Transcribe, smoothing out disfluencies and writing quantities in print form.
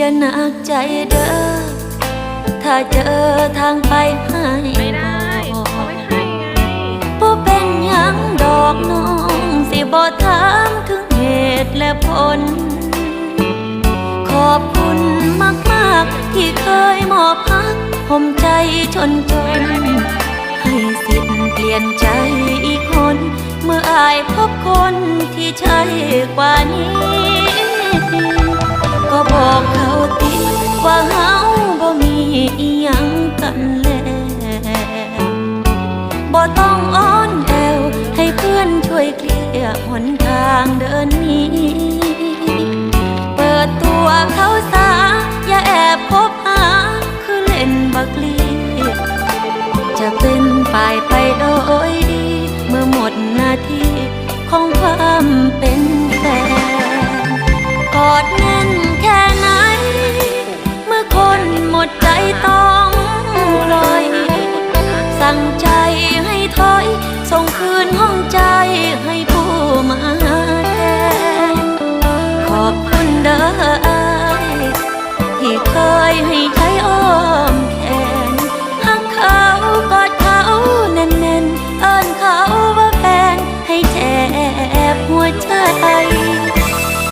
อย่าหนักใจเด้อถ้าเจอทางไปให้ไม่ได้เขาไม่ให้ไงบ่เป็นหยังดอกน้องสิบ่ถามถึงเหตุและผลขอบคุณมากๆที่เคยมอบพักห่มใจจนให้สิทธิ์เปลี่ยนใจอีกคนเมื่ออายพบคนที่ใช่กว่านี้ก็บอกเขาติว่าเฮาบ่มีอีหยังกันแล้วบ่ต้องอ้อนแอวให้เพื่อนช่วยเคลียร์หนทางเดินนี้